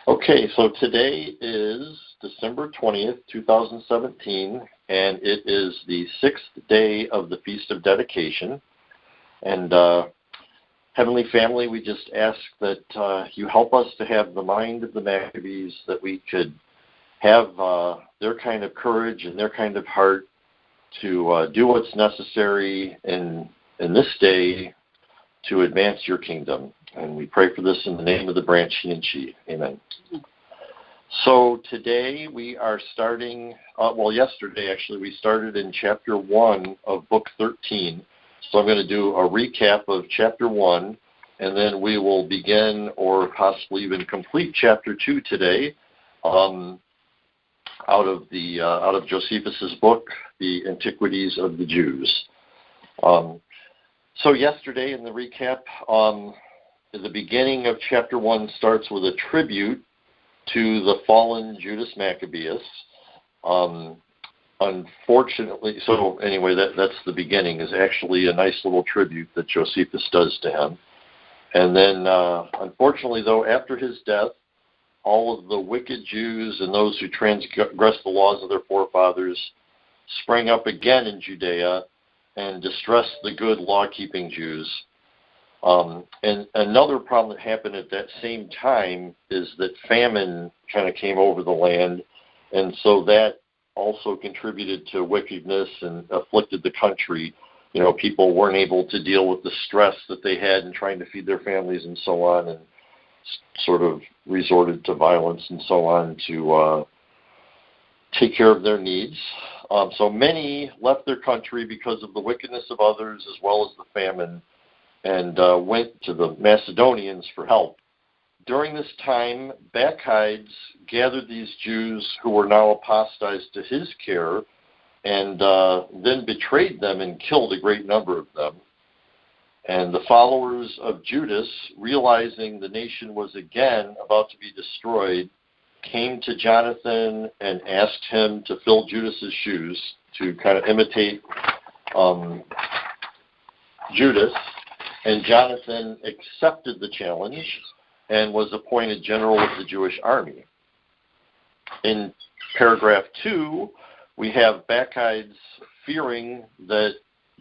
Okay, so today is December 20th, 2017, and it is the 6th day of the Feast of Dedication. And Heavenly Family, we just ask that you help us to have the mind of the Maccabees, that we could have their kind of courage and their kind of heart to do what's necessary in this day to advance your kingdom. And we pray for this in the name of the branch, he and she. Amen. So today we are starting, yesterday actually, we started in chapter 1 of book 13. So I'm going to do a recap of chapter 1, and then we will begin or possibly even complete chapter 2 today out of Josephus's book, The Antiquities of the Jews. So yesterday in the recap, the beginning of chapter 1 starts with a tribute to the fallen Judas Maccabeus. Unfortunately, so anyway, that's the beginning, is actually a nice little tribute that Josephus does to him. And then, unfortunately, though, after his death, all of the wicked Jews and those who transgressed the laws of their forefathers sprang up again in Judea and distressed the good law-keeping Jews. And another problem that happened at that same time is that famine kind of came over the land, and so that also contributed to wickedness and afflicted the country. You know, people weren't able to deal with the stress that they had in trying to feed their families and so on, and sort of resorted to violence and so on to take care of their needs. So many left their country because of the wickedness of others as well as the famine, and went to the Macedonians for help. During this time, Bacchides gathered these Jews who were now apostatized to his care, and then betrayed them and killed a great number of them. And the followers of Judas, realizing the nation was again about to be destroyed, came to Jonathan and asked him to fill Judas's shoes, to kind of imitate Judas. And Jonathan accepted the challenge and was appointed general of the Jewish army. In paragraph 2, we have Bacchides fearing that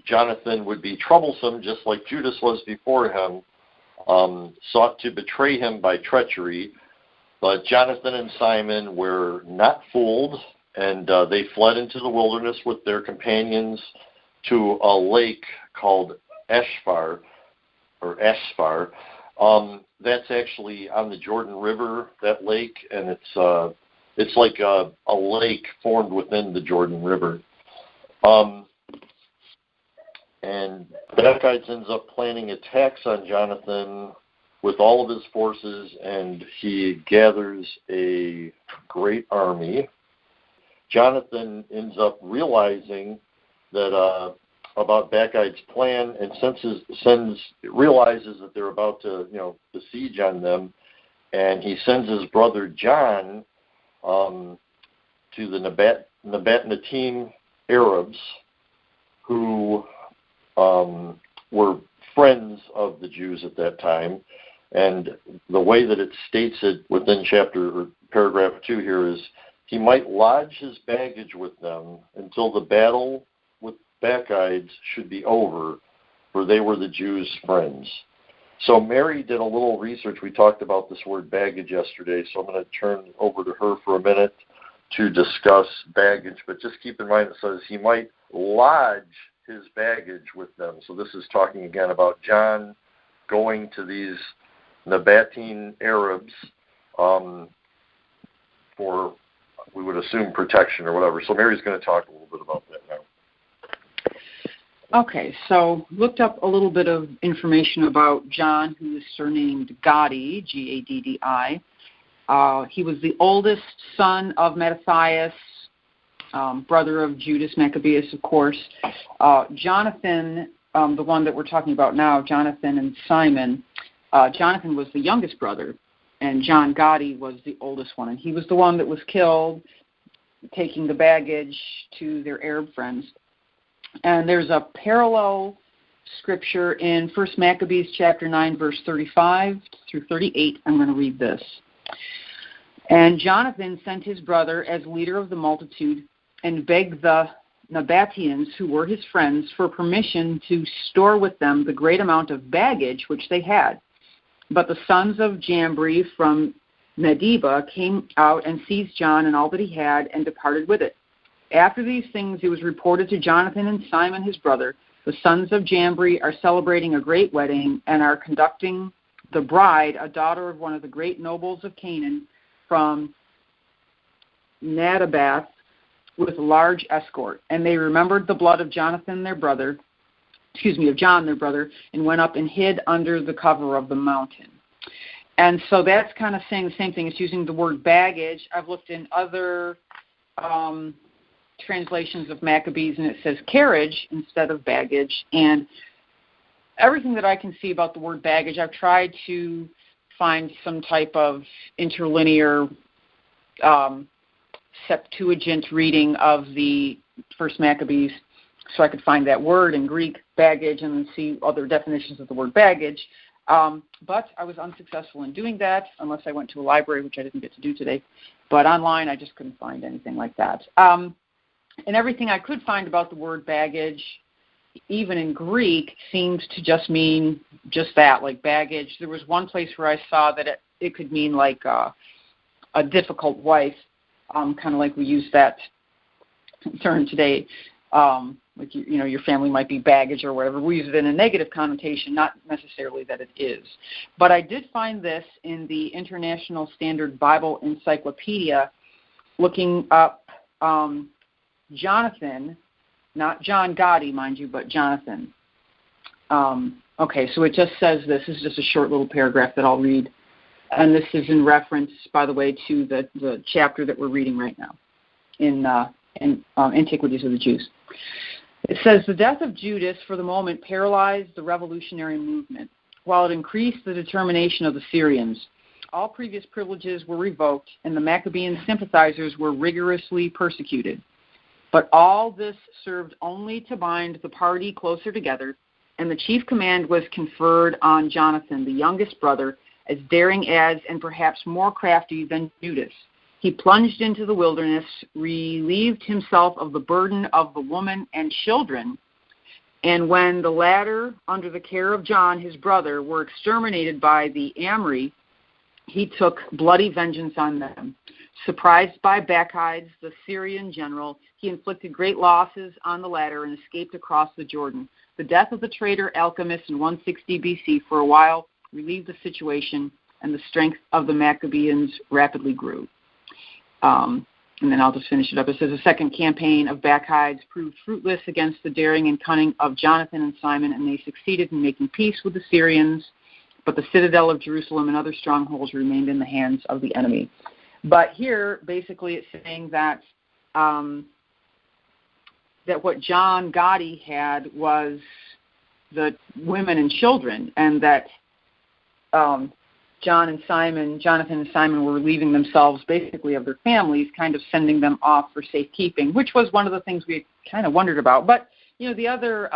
Jonathan would be troublesome, just like Judas was before him, sought to betray him by treachery. But Jonathan and Simon were not fooled, and they fled into the wilderness with their companions to a lake called Ashfar. That's actually on the Jordan River, that lake, and it's like a lake formed within the Jordan River. And Bacchides ends up planning attacks on Jonathan with all of his forces, and he gathers a great army. Jonathan ends up realizing that about Bacchides' plan, and realizes that they're about to, besiege on them, and he sends his brother John to the Nabatean Arabs, who were friends of the Jews at that time. And the way that it states it within paragraph 2 here is, he might lodge his baggage with them until the battle with Bacchides should be over, for they were the Jews' friends. So Mary did a little research. We talked about this word baggage yesterday, so I'm going to turn over to her for a minute to discuss baggage. But just keep in mind it says he might lodge his baggage with them. So this is talking again about John going to these Nabatean Arabs for, we would assume, protection or whatever. So Mary's going to talk a little bit about that now. Okay, so looked up a little bit of information about John, who is surnamed Gaddi, G-A-D-D-I. He was the oldest son of Mattathias, brother of Judas Maccabeus, of course. Jonathan, the one that we're talking about now, Jonathan and Simon, Jonathan was the youngest brother, and John Gaddi was the oldest one. And he was the one that was killed, taking the baggage to their Arab friends. And there's a parallel scripture in 1 Maccabees chapter 9, verse 35 through 38. I'm going to read this. And Jonathan sent his brother as leader of the multitude and begged the Nabateans, who were his friends, for permission to store with them the great amount of baggage which they had. But the sons of Jambri from Medeba came out and seized John and all that he had and departed with it. After these things it was reported to Jonathan and Simon his brother, the sons of Jambri are celebrating a great wedding and are conducting the bride, a daughter of one of the great nobles of Canaan, from Nadabath, with a large escort. And they remembered the blood of John their brother, and went up and hid under the cover of the mountain. And so that's kind of saying the same thing. It's using the word baggage. I've looked in other translations of Maccabees, and it says carriage instead of baggage. And everything that I can see about the word baggage, I've tried to find some type of interlinear Septuagint reading of the First Maccabees, so I could find that word in Greek, baggage, and then see other definitions of the word baggage. But I was unsuccessful in doing that, unless I went to a library, which I didn't get to do today. But online, I just couldn't find anything like that. And everything I could find about the word baggage, even in Greek, seems to just mean just that, like baggage. There was one place where I saw that it could mean like a difficult wife, kind of like we use that term today. Like your family might be baggage or whatever. We use it in a negative connotation, not necessarily that it is. But I did find this in the International Standard Bible Encyclopedia, looking up Jonathan, not John Gotti, mind you, but Jonathan. Okay, so it just says this. This is just a short little paragraph that I'll read. And this is in reference, by the way, to the chapter that we're reading right now in Antiquities of the Jews. It says, the death of Judas for the moment paralyzed the revolutionary movement, while it increased the determination of the Syrians. All previous privileges were revoked, and the Maccabean sympathizers were rigorously persecuted. But all this served only to bind the party closer together, and the chief command was conferred on Jonathan, the youngest brother, as daring as and perhaps more crafty than Judas. He plunged into the wilderness, relieved himself of the burden of the woman and children, and when the latter, under the care of John, his brother, were exterminated by the Amri, he took bloody vengeance on them. Surprised by Bacchides, the Syrian general, he inflicted great losses on the latter and escaped across the Jordan. The death of the traitor Alchemist in 160 B.C. for a while relieved the situation, and the strength of the Maccabeans rapidly grew. And then I'll just finish it up. It says, the second campaign of Bacchides proved fruitless against the daring and cunning of Jonathan and Simon, and they succeeded in making peace with the Syrians, but the citadel of Jerusalem and other strongholds remained in the hands of the enemy. But here, basically, it's saying that that what John Gotti had was the women and children, and that Jonathan and Simon were relieving themselves basically of their families, kind of sending them off for safekeeping, which was one of the things we kind of wondered about. But, the other,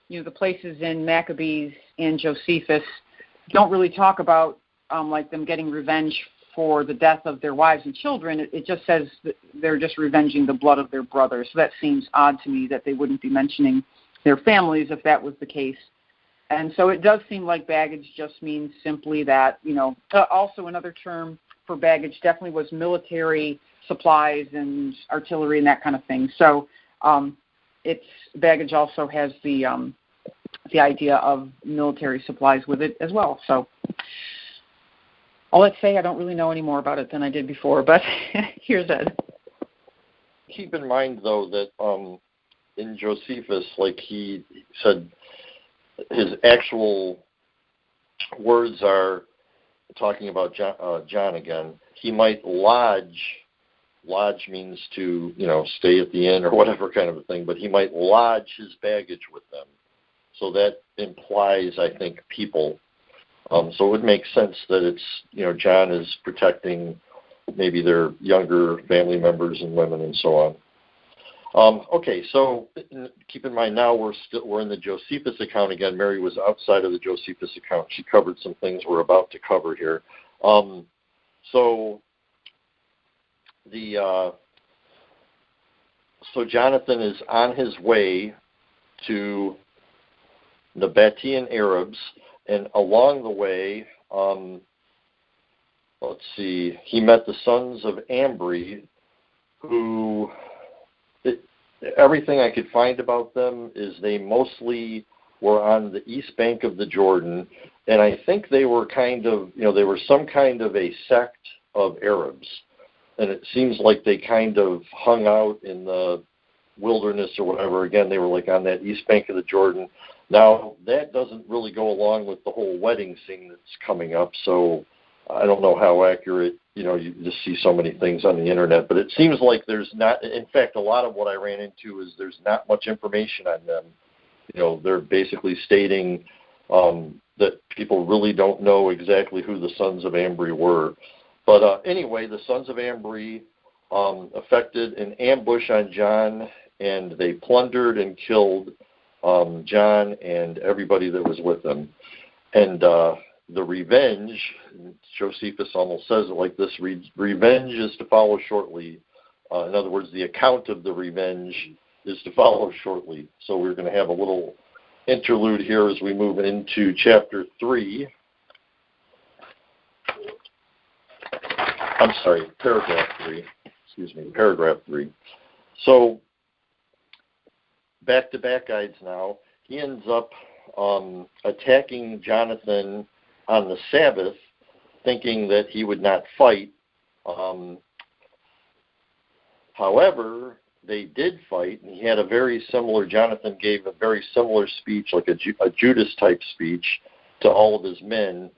the places in Maccabees and Josephus don't really talk about like them getting revenge for the death of their wives and children. It just says that they're just revenging the blood of their brothers. So that seems odd to me that they wouldn't be mentioning their families if that was the case. And so it does seem like baggage just means simply that, also another term for baggage definitely was military supplies and artillery and that kind of thing. So baggage also has the idea of military supplies with it as well. So all I'd say, I don't really know any more about it than I did before, but here's Ed. Keep in mind, though, that in Josephus, like he said, his actual words are talking about John again. He might lodge. Lodge means to, stay at the inn or whatever kind of a thing, but he might lodge his baggage with them. So that implies, I think, people. So it would make sense that it's, John is protecting maybe their younger family members and women and so on. Okay, so keep in mind now we're in the Josephus account again. Mary was outside of the Josephus account. She covered some things we're about to cover here. So So Jonathan is on his way to the Nabatean Arabs, and along the way, he met the sons of Ambri, who, everything I could find about them is they mostly were on the east bank of the Jordan, and I think they were they were some kind of a sect of Arabs. And it seems like they kind of hung out in the wilderness or whatever. Again, they were like on that east bank of the Jordan. Now, that doesn't really go along with the whole wedding scene that's coming up, so I don't know how accurate, you just see so many things on the internet, but it seems like there's not, in fact, a lot of what I ran into is there's not much information on them. They're basically stating that people really don't know exactly who the sons of Ambri were. But anyway, the sons of Ambri effected an ambush on John, and they plundered and killed John and everybody that was with him. And the revenge, Josephus almost says it like this, revenge is to follow shortly. In other words, the account of the revenge is to follow shortly. So we're going to have a little interlude here as we move into chapter 3. I'm sorry, paragraph 3. So, back to Bacchides now. He ends up attacking Jonathan on the Sabbath, thinking that he would not fight. However, they did fight, and Jonathan gave a very similar speech, like a Judas-type speech, to all of his men.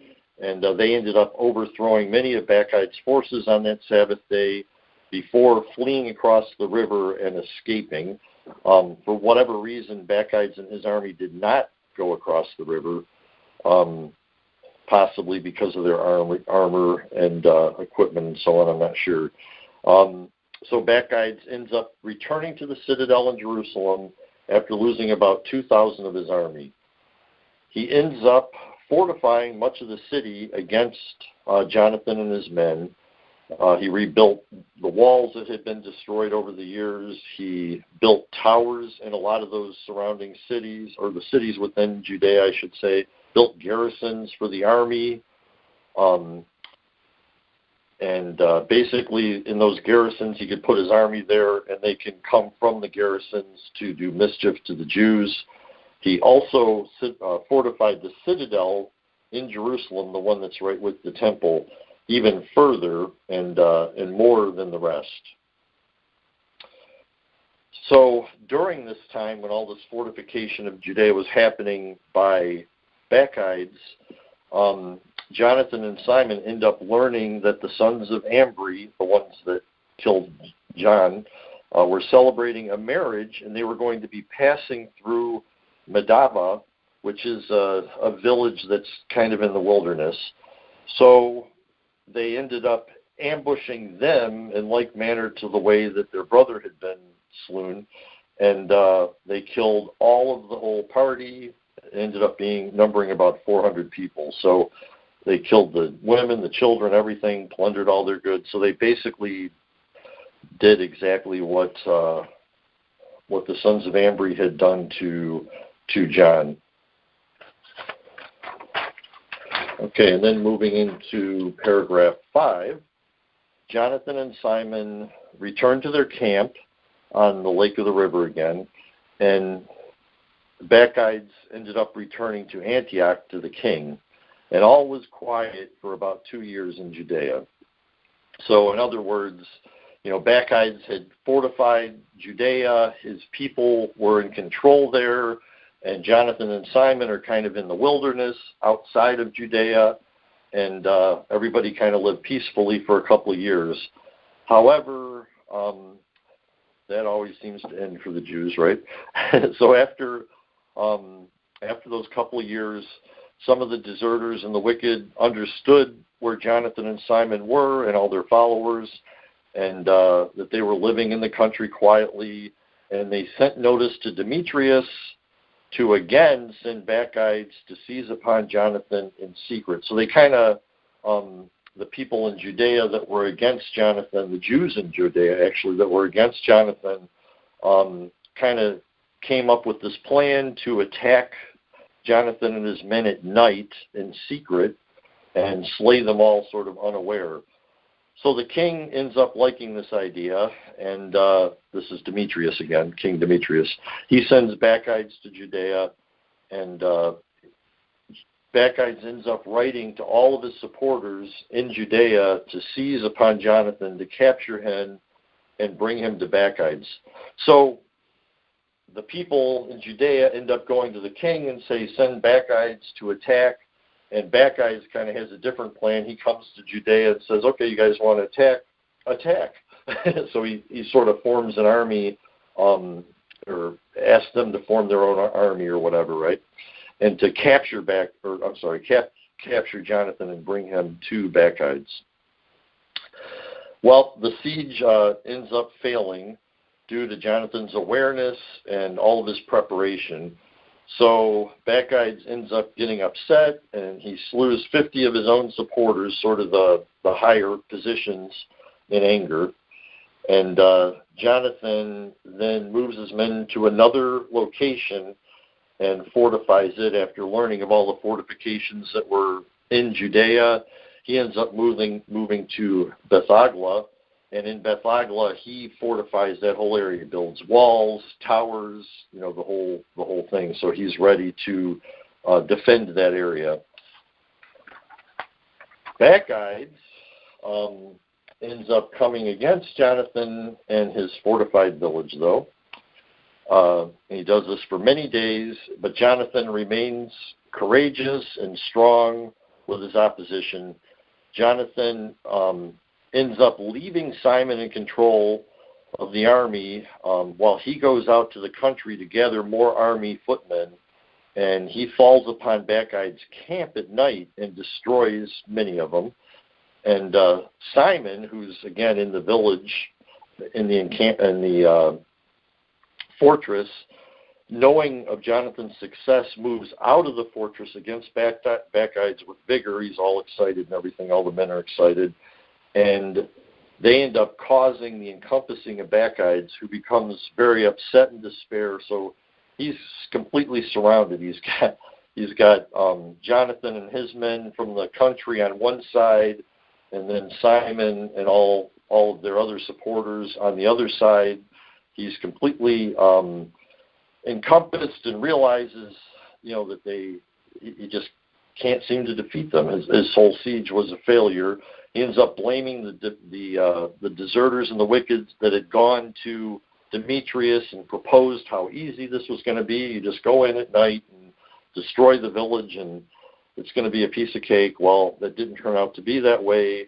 And they ended up overthrowing many of Bacchides' forces on that Sabbath day before fleeing across the river and escaping. For whatever reason, Bacchides and his army did not go across the river, possibly because of their armor and equipment and so on. I'm not sure. So Bacchides ends up returning to the citadel in Jerusalem after losing about 2,000 of his army. He ends up fortifying much of the city against Jonathan and his men. He rebuilt the walls that had been destroyed over the years. He built towers in a lot of those surrounding cities, or the cities within Judea, I should say, built garrisons for the army. Basically, in those garrisons, he could put his army there, and they can come from the garrisons to do mischief to the Jews. He also fortified the citadel in Jerusalem, the one that's right with the temple, even further and more than the rest. So during this time, when all this fortification of Judea was happening by Bacchides, Jonathan and Simon end up learning that the sons of Ambri, the ones that killed John, were celebrating a marriage, and they were going to be passing through Medaba, which is a village that's kind of in the wilderness. So they ended up ambushing them in like manner to the way that their brother had been slain, and they killed all of the whole party. It ended up numbering about 400 people. So they killed the women, the children, everything, plundered all their goods. So they basically did exactly what the sons of Ambri had done to John. Okay, and then moving into paragraph 5, Jonathan and Simon returned to their camp on the lake of the river again, and the Bacchides ended up returning to Antioch to the king, and all was quiet for about 2 years in Judea. So in other words, Bacchides had fortified Judea, his people were in control there, and Jonathan and Simon are kind of in the wilderness outside of Judea, and everybody kind of lived peacefully for a couple of years. However, that always seems to end for the Jews, right? So after those couple of years, some of the deserters and the wicked understood where Jonathan and Simon were and all their followers, and that they were living in the country quietly, and they sent notice to Demetrius to again send Bacchides to seize upon Jonathan in secret. So they kind of the people in Judea that were against Jonathan, the Jews in Judea actually that were against Jonathan, kind of came up with this plan to attack Jonathan and his men at night in secret and slay them all sort of unaware. So the king ends up liking this idea, and this is Demetrius again, King Demetrius. He sends Bacchides to Judea, and Bacchides ends up writing to all of his supporters in Judea to seize upon Jonathan, to capture him, and bring him to Bacchides. So the people in Judea end up going to the king and say, send Bacchides to attack. And Bacchides kind of has a different plan. He comes to Judea and says, okay, you guys want to attack? Attack. So he sort of forms an army, or asks them to form their own army or whatever, right? And to capture capture Jonathan and bring him to Bacchides. Well, the siege ends up failing due to Jonathan's awareness and all of his preparation. So Bacchides ends up getting upset, and he slews 50 of his own supporters, sort of the higher positions, in anger. And Jonathan then moves his men to another location and fortifies it after learning of all the fortifications that were in Judea. He ends up moving to Bethagla, and in Bethagla he fortifies that whole area. He builds walls, towers, the whole thing. So he's ready to defend that area. Bacchides ends up coming against Jonathan and his fortified village, though. And he does this for many days, but Jonathan remains courageous and strong with his opposition. Jonathan ends up leaving Simon in control of the army while he goes out to the country to gather more army footmen, and he falls upon Bacchides' camp at night and destroys many of them. And Simon, who's again in the village, in the fortress, knowing of Jonathan's success, moves out of the fortress against Bacchides with vigor. He's all excited and everything. All the men are excited. And they end up causing the encompassing of Bacchides, who becomes very upset and despair. So he's completely surrounded. He's got Jonathan and his men from the country on one side, and then Simon and all of their other supporters on the other side. He's completely encompassed and realizes, that he just can't seem to defeat them. His whole siege was a failure. He ends up blaming the deserters and the wicked that had gone to Demetrius and proposed how easy this was going to be. You just go in at night and destroy the village, and it's going to be a piece of cake. Well, that didn't turn out to be that way.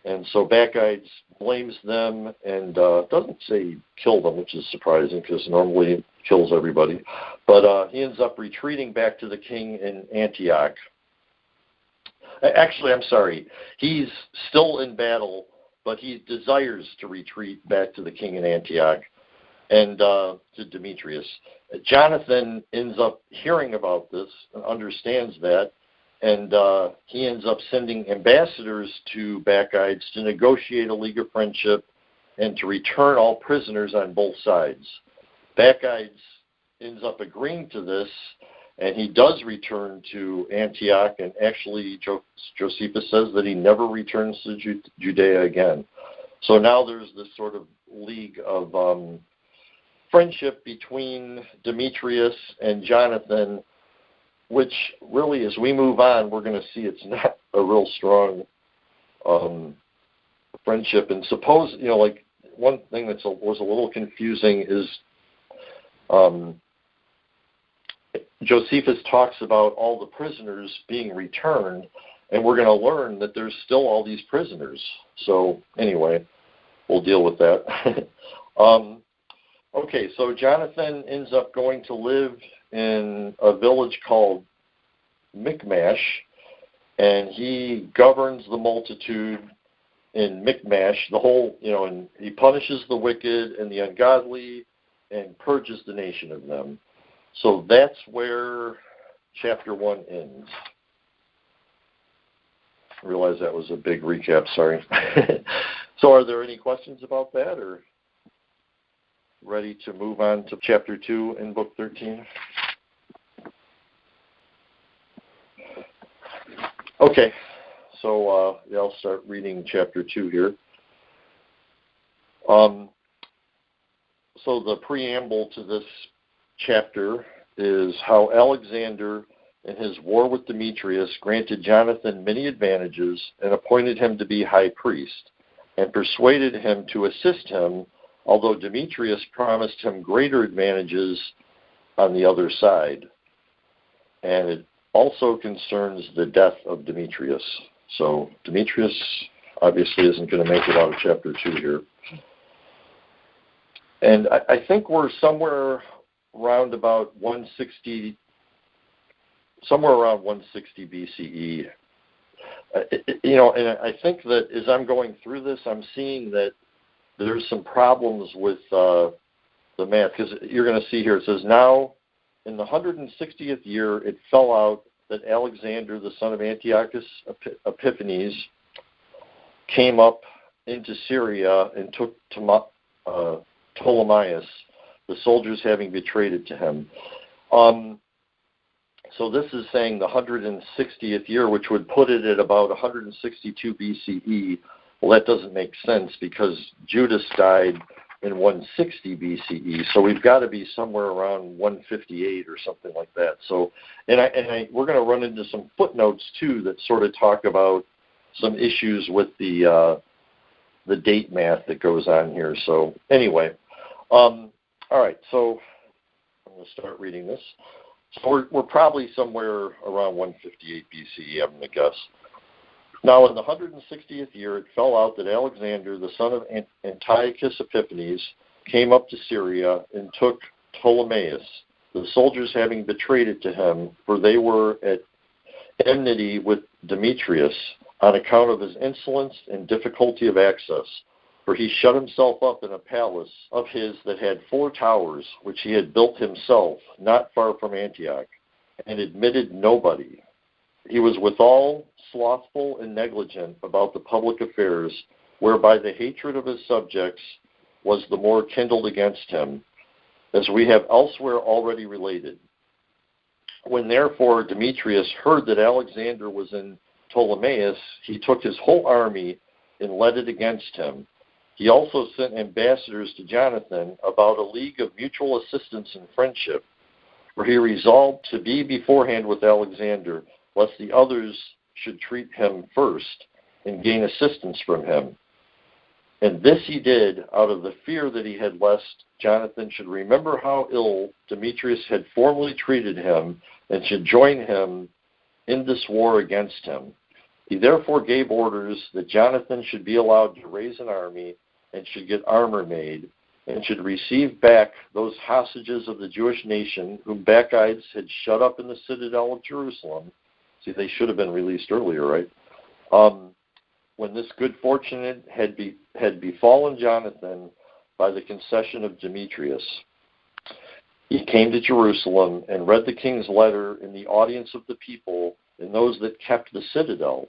And so Bacchides blames them and doesn't say he killed them, which is surprising because normally he kills everybody. But he ends up retreating back to the king in Antioch. Actually, I'm sorry. He's still in battle, but he desires to retreat back to the king in Antioch and to Demetrius. Jonathan ends up hearing about this and understands that, and he ends up sending ambassadors to Bacchides to negotiate a league of friendship and to return all prisoners on both sides. Bacchides ends up agreeing to this, and he does return to Antioch, and actually Josephus says that he never returns to Judea again. So now there's this sort of league of friendship between Demetrius and Jonathan, which really, as we move on, we're going to see it's not a real strong friendship. And suppose, like one thing that was a little confusing is Josephus talks about all the prisoners being returned, and we're going to learn that there's still all these prisoners. So anyway, we'll deal with that. Okay, so Jonathan ends up going to live in a village called Michmash, and he governs the multitude in Michmash, the whole, and he punishes the wicked and the ungodly and purges the nation of them. So that's where chapter 1 ends. I realize that was a big recap, sorry. So are there any questions about that, or ready to move on to chapter 2 in book 13? Okay, so I'll start reading chapter 2 here. So the preamble to this chapter is how Alexander, in his war with Demetrius, granted Jonathan many advantages and appointed him to be high priest, and persuaded him to assist him, although Demetrius promised him greater advantages on the other side. And it also concerns the death of Demetrius. So Demetrius obviously isn't going to make it out of chapter 2 here. And I think we're somewhere around about 160, somewhere around 160 BCE. And I think that as I'm going through this, I'm seeing that there's some problems with the math, because you're going to see here, it says, now in the 160th year, it fell out that Alexander, the son of Antiochus Epiphanes, came up into Syria and took Ptolemaeus, the soldiers having betrayed it to him. So this is saying the 160th year, which would put it at about 162 BCE. Well, that doesn't make sense because Judas died in 160 BCE. So we've got to be somewhere around 158 or something like that. So, we're going to run into some footnotes too that sort of talk about some issues with the date math that goes on here. So anyway, all right. So I'm going to start reading this. So we're probably somewhere around 158 BCE, I'm going to guess. Now, in the 160th year, it fell out that Alexander, the son of Antiochus Epiphanes, came up to Syria and took Ptolemaeus, the soldiers having betrayed it to him, for they were at enmity with Demetrius on account of his insolence and difficulty of access. For he shut himself up in a palace of his that had 4 towers, which he had built himself, not far from Antioch, and admitted nobody. He was withal slothful and negligent about the public affairs, whereby the hatred of his subjects was the more kindled against him, as we have elsewhere already related. When therefore Demetrius heard that Alexander was in Ptolemais, he took his whole army and led it against him. He also sent ambassadors to Jonathan about a league of mutual assistance and friendship, for he resolved to be beforehand with Alexander, lest the others should treat him first and gain assistance from him. And this he did out of the fear that he had lest Jonathan should remember how ill Demetrius had formerly treated him and should join him in this war against him. He therefore gave orders that Jonathan should be allowed to raise an army and should get armor made and should receive back those hostages of the Jewish nation whom Bacchides had shut up in the citadel of Jerusalem. See, they should have been released earlier, right? When this good fortune had befallen Jonathan by the concession of Demetrius. He came to Jerusalem and read the king's letter in the audience of the people and those that kept the citadel.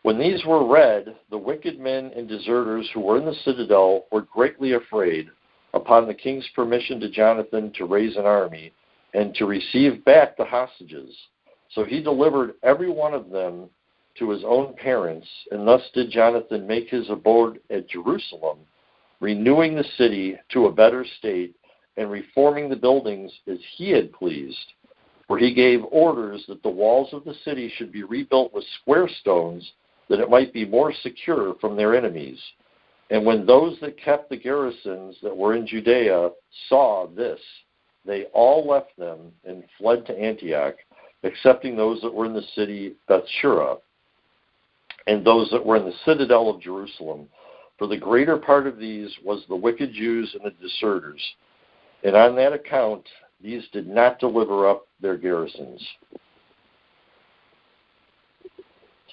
When these were read, the wicked men and deserters who were in the citadel were greatly afraid, upon the king's permission to Jonathan to raise an army and to receive back the hostages. So he delivered every one of them to his own parents, and thus did Jonathan make his abode at Jerusalem, renewing the city to a better state and reforming the buildings as he had pleased. For he gave orders that the walls of the city should be rebuilt with square stones, that it might be more secure from their enemies. And when those that kept the garrisons that were in Judea saw this, they all left them and fled to Antioch, excepting those that were in the city Bethshura, and those that were in the citadel of Jerusalem. For the greater part of these was the wicked Jews and the deserters. And on that account, these did not deliver up their garrisons.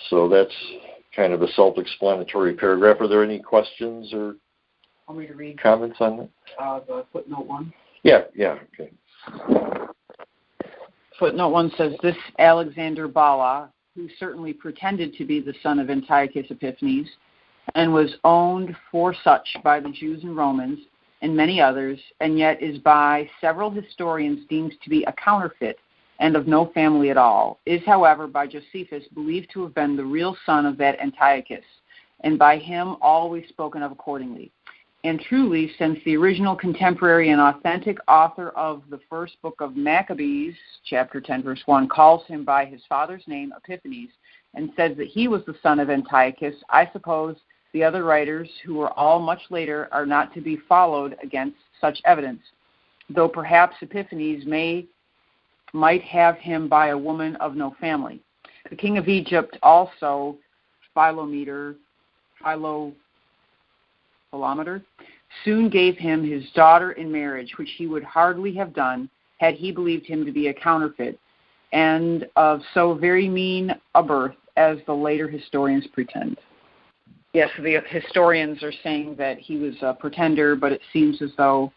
So that's kind of a self-explanatory paragraph. Are there any questions or Want me to read comments on that? The footnote 1? Yeah, okay. Footnote 1 says, this Alexander Bala, who certainly pretended to be the son of Antiochus Epiphanes, and was owned for such by the Jews and Romans and many others, and yet is by several historians deemed to be a counterfeit and of no family at all, is, however, by Josephus believed to have been the real son of that Antiochus, and by him always spoken of accordingly. And truly, since the original contemporary and authentic author of the first book of Maccabees, chapter 10, verse 1, calls him by his father's name, Epiphanes, and says that he was the son of Antiochus, I suppose the other writers, who were all much later, are not to be followed against such evidence, though perhaps Epiphanes might have him by a woman of no family. The king of Egypt also, Philometor, soon gave him his daughter in marriage, which he would hardly have done had he believed him to be a counterfeit, and of so very mean a birth as the later historians pretend. Yes, the historians are saying that he was a pretender, but it seems as though,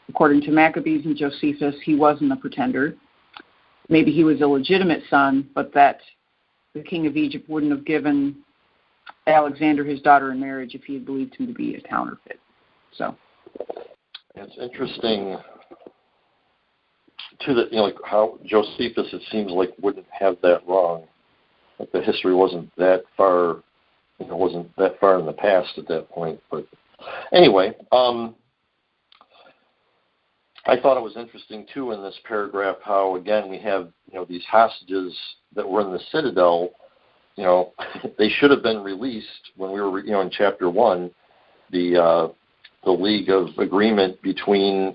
according to Maccabees and Josephus, he wasn't a pretender. Maybe he was a legitimate son, but that the king of Egypt wouldn't have given Alexander his daughter in marriage if he had believed him to be a counterfeit. So it's interesting to the like how Josephus, it seems like, wouldn't have that wrong. Like the history wasn't that far, wasn't that far in the past at that point. But anyway, I thought it was interesting too in this paragraph how, again, we have these hostages that were in the citadel. They should have been released when we were in chapter 1. The league of agreement between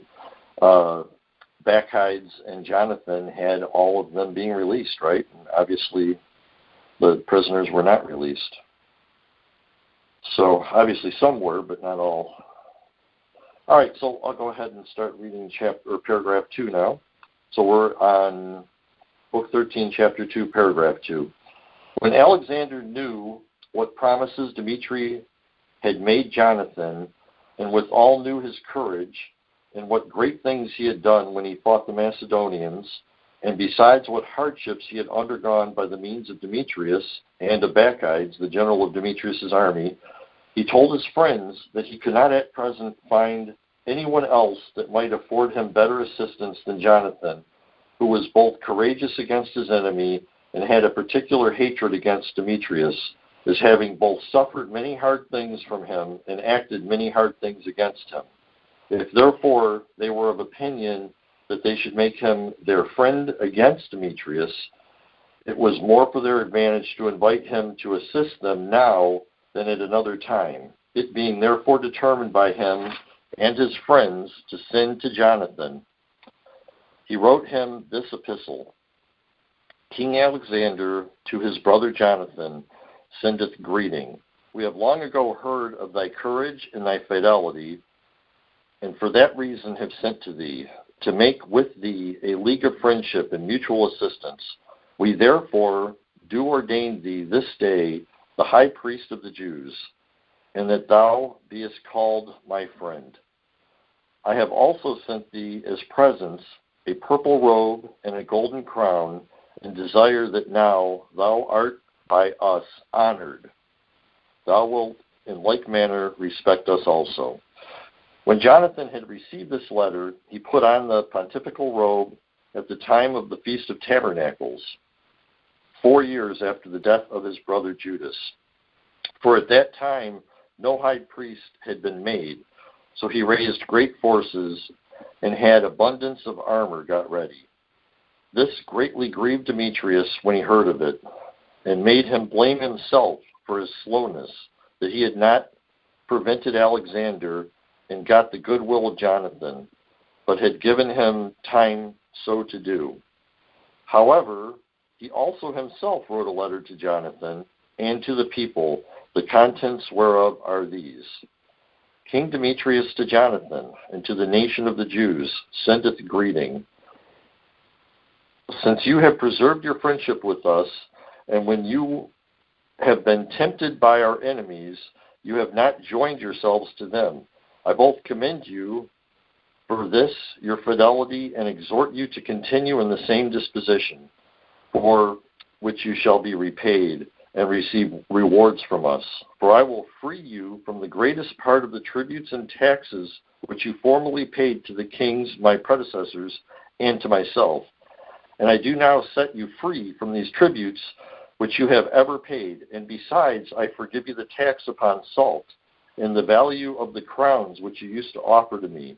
Bacchides and Jonathan had all of them being released, right? And obviously, the prisoners were not released. So obviously some were, but not all. All right, so I'll go ahead and start reading paragraph 2 now. So we're on book 13, chapter 2, paragraph 2. When Alexander knew what promises Dmitri had made Jonathan, and withal knew his courage, and what great things he had done when he fought the Macedonians, and besides what hardships he had undergone by the means of Demetrius and of Bacchides, the general of Demetrius' army, he told his friends that he could not at present find anyone else that might afford him better assistance than Jonathan, who was both courageous against his enemy and had a particular hatred against Demetrius, as having both suffered many hard things from him and acted many hard things against him. If therefore they were of opinion that they should make him their friend against Demetrius, it was more for their advantage to invite him to assist them now than at another time, it being therefore determined by him and his friends to send to Jonathan. He wrote him this epistle: King Alexander to his brother Jonathan sendeth greeting. We have long ago heard of thy courage and thy fidelity, and for that reason have sent to thee, to make with thee a league of friendship and mutual assistance. We therefore do ordain thee this day the high priest of the Jews, and that thou beest called my friend. I have also sent thee as presents a purple robe and a golden crown, and desire that now thou art by us honored, thou wilt in like manner respect us also. When Jonathan had received this letter, he put on the pontifical robe at the time of the Feast of Tabernacles, 4 years after the death of his brother Judas. For at that time no high priest had been made, so he raised great forces and had abundance of armor got ready. This greatly grieved Demetrius when he heard of it, and made him blame himself for his slowness, that he had not prevented Alexander and got the goodwill of Jonathan, but had given him time so to do. However, he also himself wrote a letter to Jonathan and to the people, the contents whereof are these: King Demetrius to Jonathan and to the nation of the Jews sendeth greeting. Since you have preserved your friendship with us, and when you have been tempted by our enemies, you have not joined yourselves to them, I both commend you for this, your fidelity, and exhort you to continue in the same disposition. For which you shall be repaid, and receive rewards from us. For I will free you from the greatest part of the tributes and taxes which you formerly paid to the kings, my predecessors, and to myself. And I do now set you free from these tributes which you have ever paid. And besides, I forgive you the tax upon salt, and the value of the crowns which you used to offer to me.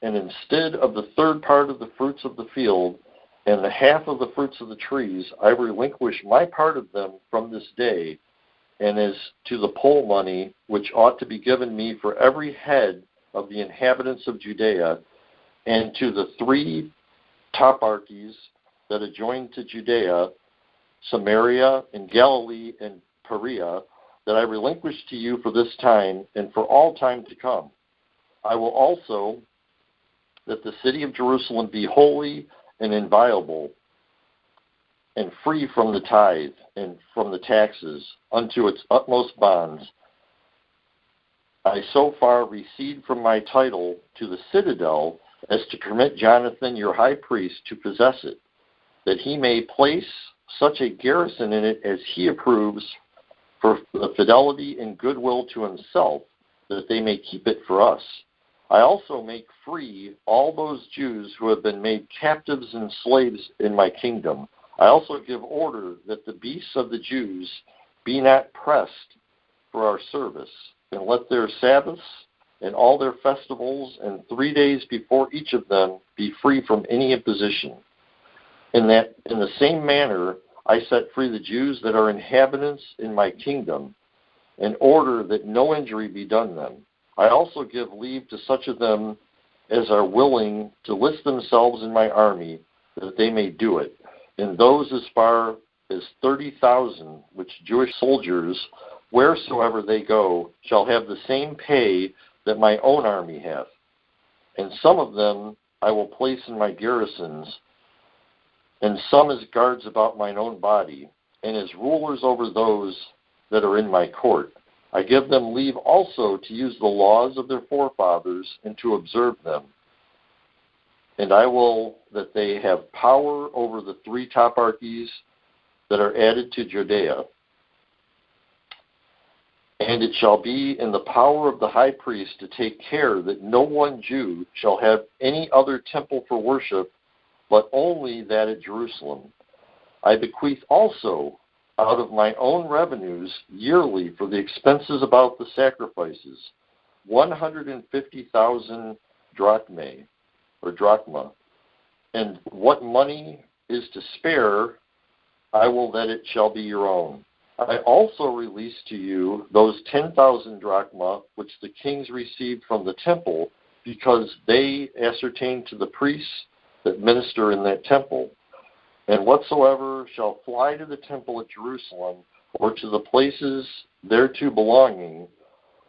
And instead of the third part of the fruits of the field, and the half of the fruits of the trees, I relinquish my part of them from this day, and as to the poll money, which ought to be given me for every head of the inhabitants of Judea, and to the 3 toparchies that adjoin to Judea, Samaria, and Galilee, and Perea, that I relinquish to you for this time, and for all time to come. I will also that the city of Jerusalem be holy and inviolable, and free from the tithe and from the taxes unto its utmost bonds. I so far recede from my title to the citadel as to permit Jonathan your high priest to possess it, that he may place such a garrison in it as he approves for the fidelity and goodwill to himself, that they may keep it for us. I also make free all those Jews who have been made captives and slaves in my kingdom. I also give order that the beasts of the Jews be not pressed for our service, and let their Sabbaths and all their festivals and 3 days before each of them be free from any imposition. In the same manner I set free the Jews that are inhabitants in my kingdom, in order that no injury be done them. I also give leave to such of them as are willing to list themselves in my army, that they may do it. And those as far as 30,000, which Jewish soldiers, wheresoever they go, shall have the same pay that my own army hath. And some of them I will place in my garrisons, and some as guards about mine own body, and as rulers over those that are in my court. I give them leave also to use the laws of their forefathers and to observe them. And I will that they have power over the 3 toparchies that are added to Judea. And it shall be in the power of the high priest to take care that no one Jew shall have any other temple for worship, but only that at Jerusalem. I bequeath also out of my own revenues yearly for the expenses about the sacrifices, 150,000 drachma. And what money is to spare, I will that it shall be your own. I also release to you those 10,000 drachma which the kings received from the temple, because they ascertained to the priests that minister in that temple. And whatsoever shall fly to the temple at Jerusalem, or to the places thereto belonging,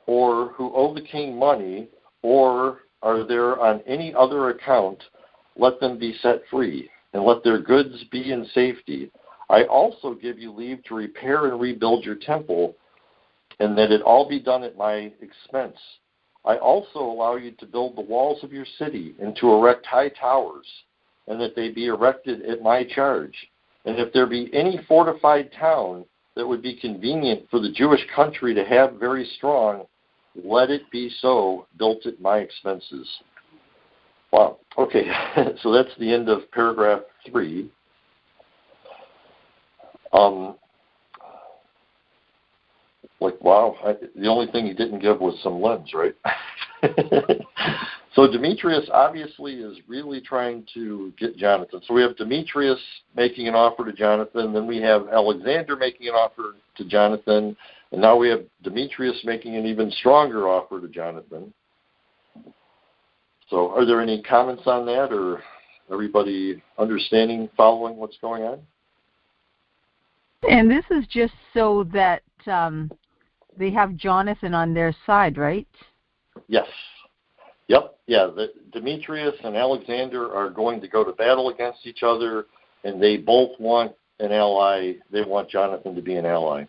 or who owe the king money, or are there on any other account, let them be set free, and let their goods be in safety. I also give you leave to repair and rebuild your temple, and that it all be done at my expense. I also allow you to build the walls of your city, and to erect high towers, and that they be erected at my charge. And if there be any fortified town that would be convenient for the Jewish country to have very strong, let it be so, built at my expenses. Wow. Okay, so that's the end of paragraph 3. The only thing he didn't give was some lens, right? So Demetrius obviously is really trying to get Jonathan. So we have Demetrius making an offer to Jonathan, then we have Alexander making an offer to Jonathan, and now we have Demetrius making an even stronger offer to Jonathan. So are there any comments on that, or everybody understanding, following what's going on? And this is just so that they have Jonathan on their side, right? Yes. Yep. Yeah. Demetrius and Alexander are going to go to battle against each other, and they both want an ally. They want Jonathan to be an ally.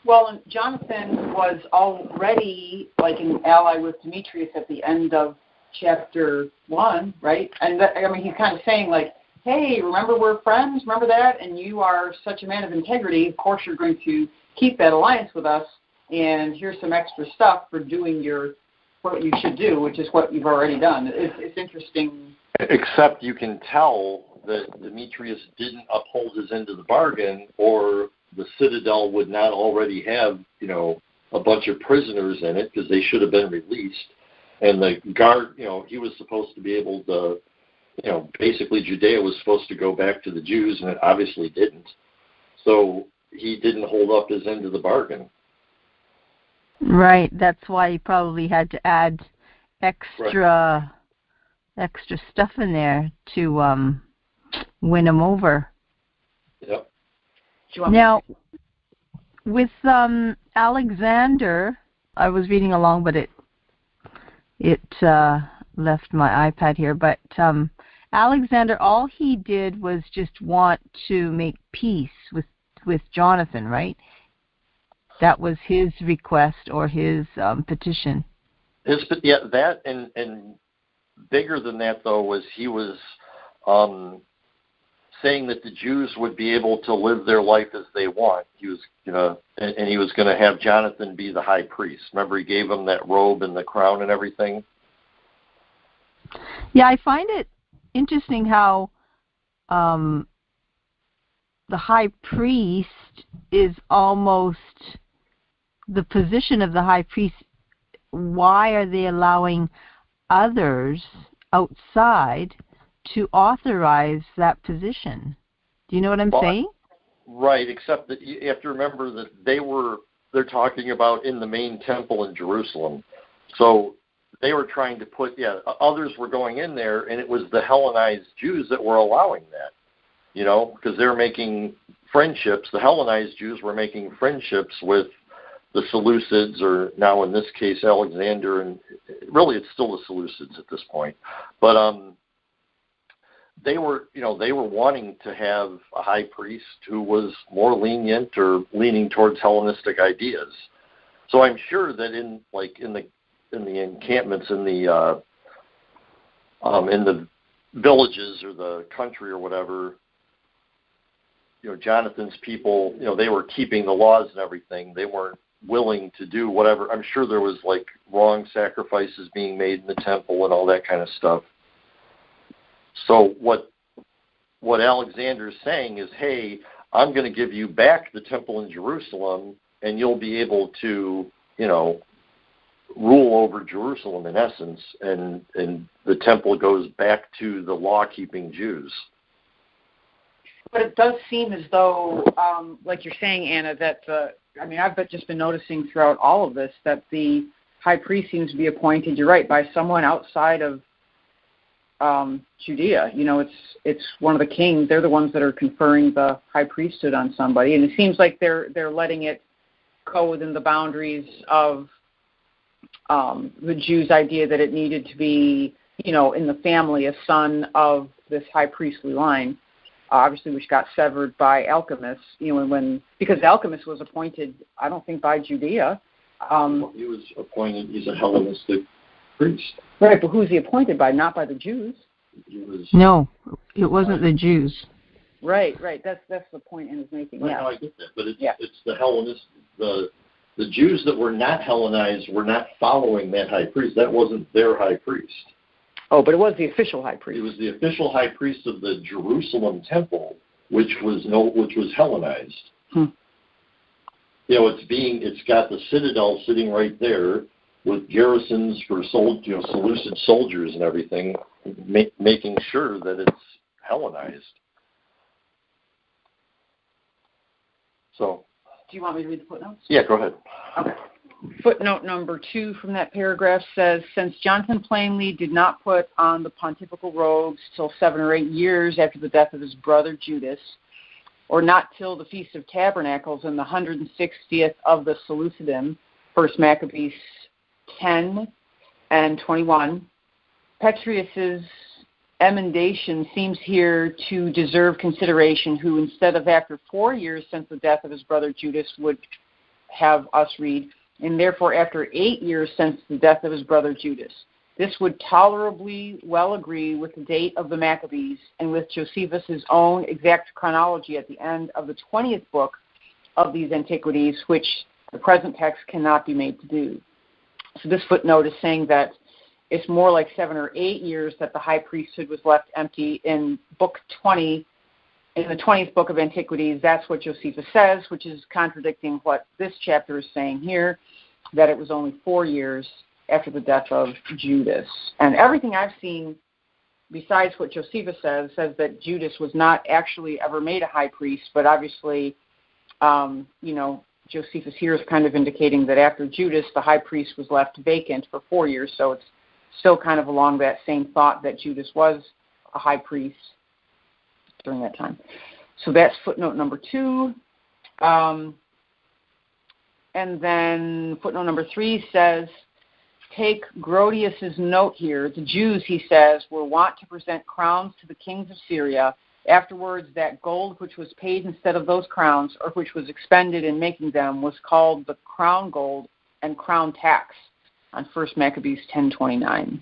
Well, and Jonathan was already like an ally with Demetrius at the end of chapter 1, right? And he's kind of saying like hey, remember we're friends, remember that, and you are such a man of integrity, of course you're going to keep that alliance with us, and here's some extra stuff for doing what you should do, which is what you've already done. It's interesting. Except you can tell that Demetrius didn't uphold his end of the bargain, or the Citadel would not already have, a bunch of prisoners in it, because they should have been released. And the guard, he was supposed to be able to, basically Judea was supposed to go back to the Jews, and it obviously didn't. So he didn't hold up his end of the bargain. Right. That's why he probably had to add extra stuff in there to win him over. Yep. Now, with Alexander, I was reading along, but it left my iPad here. But Alexander, all he did was just want to make peace with Jonathan, right? That was his request or his petition. That and bigger than that, though, was he was saying that the Jews would be able to live their life as they want. He was and he was going to have Jonathan be the high priest. Remember, he gave him that robe and the crown and everything. Yeah, I find it interesting how the high priest is almost the position of the high priest. Why are they allowing others outside to authorize that position? Do you know what I'm saying? Right, except that you have to remember that they're talking about in the main temple in Jerusalem. So they were trying to put, others were going in there, and it was the Hellenized Jews that were allowing that, because they're making friendships. The Hellenized Jews were making friendships with the Seleucids, or now in this case Alexander, and really it's still the Seleucids at this point. But they were wanting to have a high priest who was more lenient or leaning towards Hellenistic ideas. So I'm sure that in the encampments in the villages or the country or whatever, Jonathan's people, they were keeping the laws and everything. They weren't willing to do whatever. I'm sure there was wrong sacrifices being made in the temple and all that kind of stuff. So what Alexander's saying is, hey, I'm going to give you back the temple in Jerusalem, and you'll be able to, rule over Jerusalem in essence, and the temple goes back to the law-keeping Jews. But it does seem as though, like you're saying, Anna, that I've just been noticing throughout all of this that the high priest seems to be appointed, you're right, by someone outside of Judea. It's one of the kings. They're the ones that are conferring the high priesthood on somebody, and it seems like they're letting it go within the boundaries of the Jews' idea that it needed to be, in the family, a son of this high priestly line, obviously, which got severed by Alchemist. Because Alchemist was appointed, I don't think by Judea. He was appointed. He's a Hellenistic priest. Right, but who's he appointed by? Not by the Jews. No, it wasn't the Jews. Right. That's the point Anna's making. Right, yeah. no, I get that, but it's the Hellenist. The Jews that were not Hellenized were not following that high priest. That wasn't their high priest. Oh, but it was the official high priest. It was the official high priest of the Jerusalem temple, which was Hellenized. It's got the citadel sitting right there with garrisons for Seleucid soldiers and everything, making sure that it's Hellenized. So, do you want me to read the footnotes? Yeah, go ahead. Okay. Footnote number 2 from that paragraph says, since Jonathan plainly did not put on the pontifical robes till 7 or 8 years after the death of his brother Judas, or not till the Feast of Tabernacles in the 160th of the Seleucidim, 1 Maccabees 10 and 21, Petrus's emendation seems here to deserve consideration, who instead of after 4 years since the death of his brother Judas would have us read, and therefore after 8 years since the death of his brother Judas. This would tolerably well agree with the date of the Maccabees and with Josephus' own exact chronology at the end of the 20th book of these Antiquities, which the present text cannot be made to do. So this footnote is saying that it's more like 7 or 8 years that the high priesthood was left empty in book 20, in the 20th book of Antiquities. That's what Josephus says, which is contradicting what this chapter is saying here, that it was only 4 years after the death of Judas. And everything I've seen, besides what Josephus says that Judas was not actually ever made a high priest, but obviously, Josephus here is kind of indicating that after Judas, the high priest was left vacant for 4 years, so it's still kind of along that same thought that Judas was a high priest during that time. So that's footnote number 2. And then footnote number 3 says, take Grotius's note here. The Jews, he says, were wont to present crowns to the kings of Syria. Afterwards, that gold which was paid instead of those crowns, or which was expended in making them, was called the crown gold and crown tax on 1 Maccabees 10:29.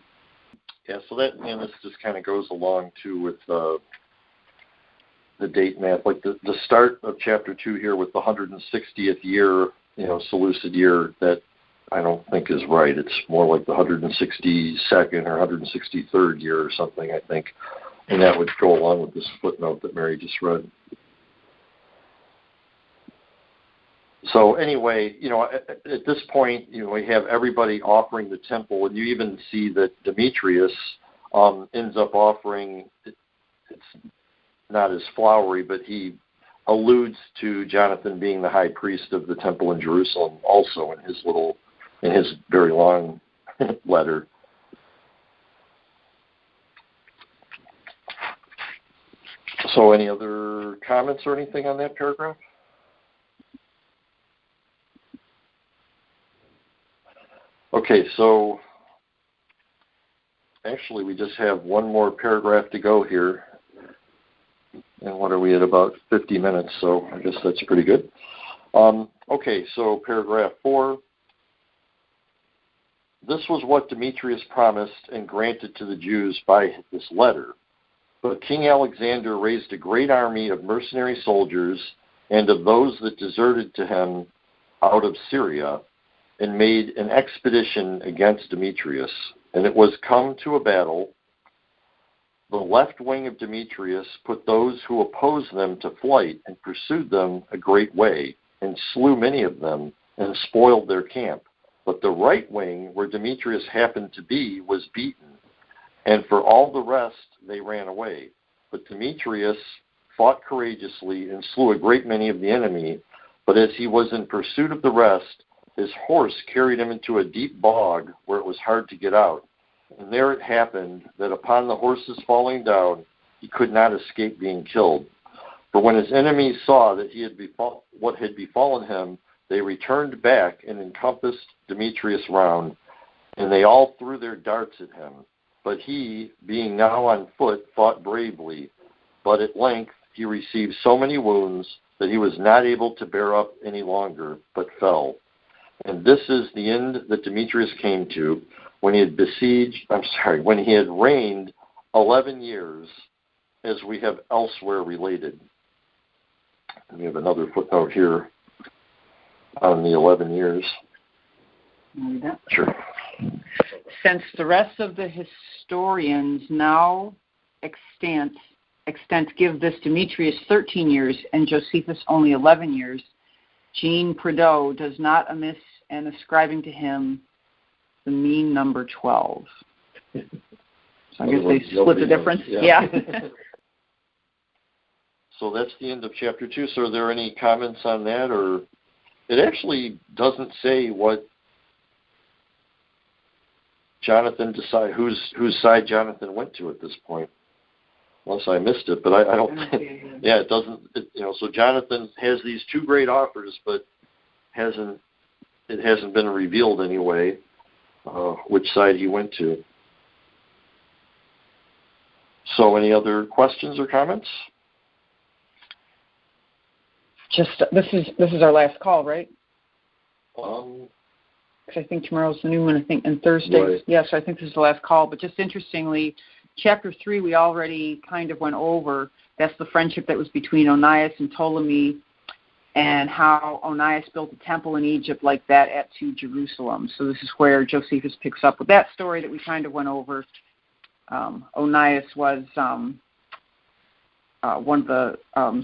Yeah, so that, this just kind of goes along, too, with the date map. Like the start of chapter 2 here with the 160th year, Seleucid year, that I don't think is right. It's more like the 162nd or 163rd year or something, I think. And that would go along with this footnote that Mary just read. So anyway, at this point, we have everybody offering the temple, and you even see that Demetrius ends up offering, it's not as flowery, but he alludes to Jonathan being the high priest of the temple in Jerusalem also in his very long letter. So any other comments or anything on that paragraph? Okay, so actually we just have one more paragraph to go here. And what are we at, about 50 minutes, so I guess that's pretty good. Okay, so paragraph 4. This was what Demetrius promised and granted to the Jews by this letter. But King Alexander raised a great army of mercenary soldiers and of those that deserted to him out of Syria, and made an expedition against Demetrius. And it was come to a battle. The left wing of Demetrius put those who opposed them to flight and pursued them a great way, and slew many of them, and spoiled their camp. But the right wing, where Demetrius happened to be, was beaten, and for all the rest they ran away. But Demetrius fought courageously and slew a great many of the enemy. But as he was in pursuit of the rest, his horse carried him into a deep bog where it was hard to get out. And there it happened that upon the horse's falling down, he could not escape being killed. For when his enemies saw that what had befallen him, they returned back and encompassed Demetrius round, and they all threw their darts at him. But he, being now on foot, fought bravely. But at length he received so many wounds that he was not able to bear up any longer, but fell. And this is the end that Demetrius came to, when he had reigned 11 years, as we have elsewhere related. And we have another footnote here on the 11 years. Read that? Sure. Since the rest of the historians now extant give this Demetrius 13 years and Josephus only 11 years, Jean Prideaux does not amiss in ascribing to him the mean number 12. So I guess they split the difference. Yeah. So that's the end of chapter 2. So are there any comments on that? Or it actually doesn't say what Jonathan decided, whose side Jonathan went to at this point. Unless I missed it, but I don't think. Yeah, it doesn't. So Jonathan has these two great offers, but it hasn't been revealed anyway which side he went to. So, any other questions or comments? Just this is our last call, right? I think tomorrow's the new one, I think, and Thursday. Right. Yes, I think this is the last call. But just interestingly, chapter 3 we already kind of went over. That's the friendship that was between Onias and Ptolemy, and how Onias built a temple in Egypt like that to Jerusalem. So this is where Josephus picks up with that story that we kind of went over. Onias was one of the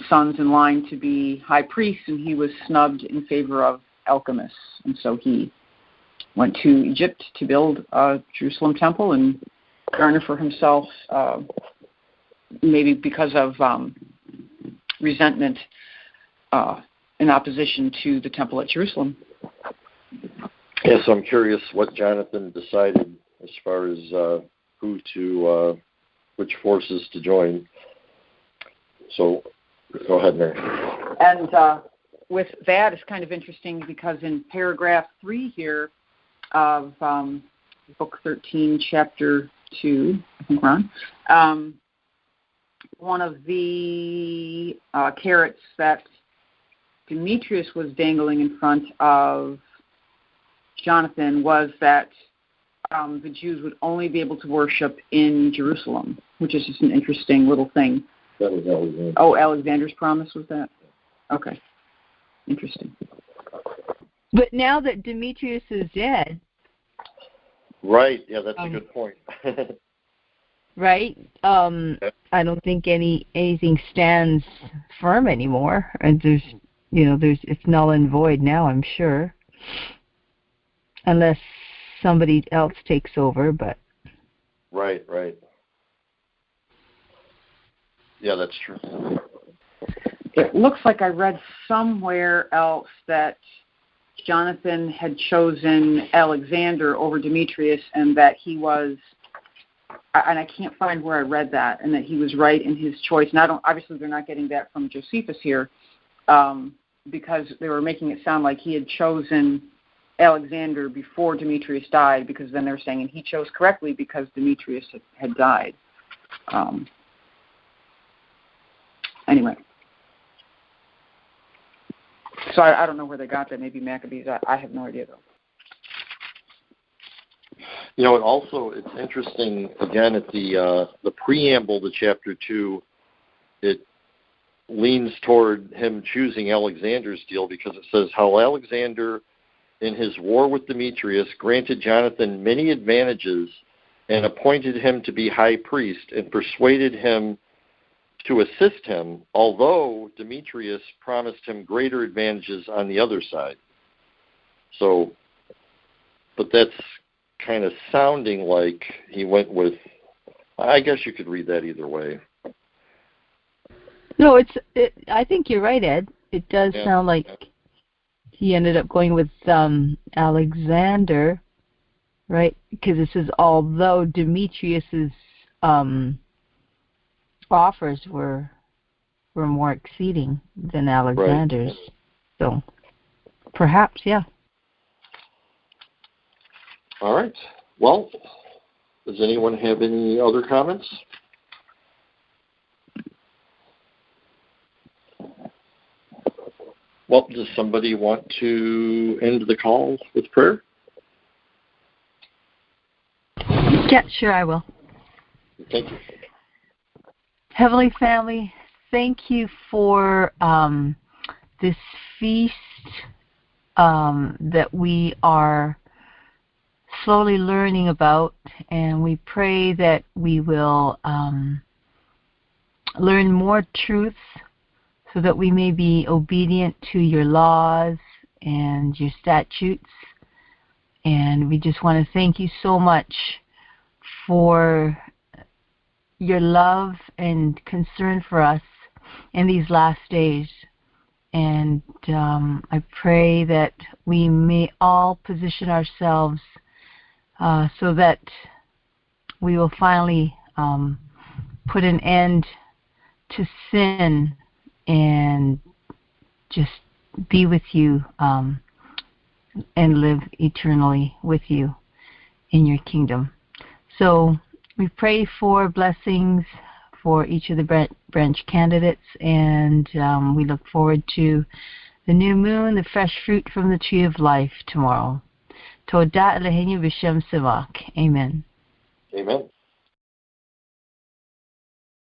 sons in line to be high priest, and he was snubbed in favor of Alchemists. And so he went to Egypt to build a Jerusalem temple and garner for himself, maybe because of resentment in opposition to the temple at Jerusalem. Yes, I'm curious what Jonathan decided as far as which forces to join. So go ahead, Mary. And with that, it's kind of interesting because in paragraph 3 here of book 13, chapter 2, I think we're on, one of the carrots that Demetrius was dangling in front of Jonathan was that the Jews would only be able to worship in Jerusalem, which is just an interesting little thing. That was Alexander. Oh, Alexander's promise was that? Okay. Interesting. But now that Demetrius is dead. Right. Yeah, that's a good point. Right? I don't think anything stands firm anymore. And it's null and void now, I'm sure. Unless somebody else takes over, but. Right. Yeah, that's true. It looks like I read somewhere else that Jonathan had chosen Alexander over Demetrius, and that he was, and I can't find where I read that, and that he was right in his choice. And obviously they're not getting that from Josephus here, because they were making it sound like he had chosen Alexander before Demetrius died, because then they're saying, and he chose correctly because Demetrius had died. Anyway. So I don't know where they got that. Maybe Maccabees. I have no idea, though. And also it's interesting, again, at the preamble to chapter 2, it leans toward him choosing Alexander's deal, because it says how Alexander, in his war with Demetrius, granted Jonathan many advantages and appointed him to be high priest and persuaded him to assist him, although Demetrius promised him greater advantages on the other side. So, but that's kind of sounding like he went with, I guess you could read that either way. No, I think you're right, Ed. It does sound like he ended up going with Alexander, right? Because it says, although Demetrius's offers were more exceeding than Alexander's. Right. So perhaps, yeah. All right. Well, does anyone have any other comments? Well, does somebody want to end the call with prayer? Yeah, sure, I will. Thank you. Heavenly Family, thank you for this feast that we are slowly learning about, and we pray that we will learn more truth so that we may be obedient to your laws and your statutes. And we just want to thank you so much for your love and concern for us in these last days. And I pray that we may all position ourselves so that we will finally put an end to sin and just be with you and live eternally with you in your kingdom. So we pray for blessings for each of the branch candidates, and we look forward to the new moon, the fresh fruit from the tree of life tomorrow. Toda Eloheinu b'shem Sevach. Amen. Amen.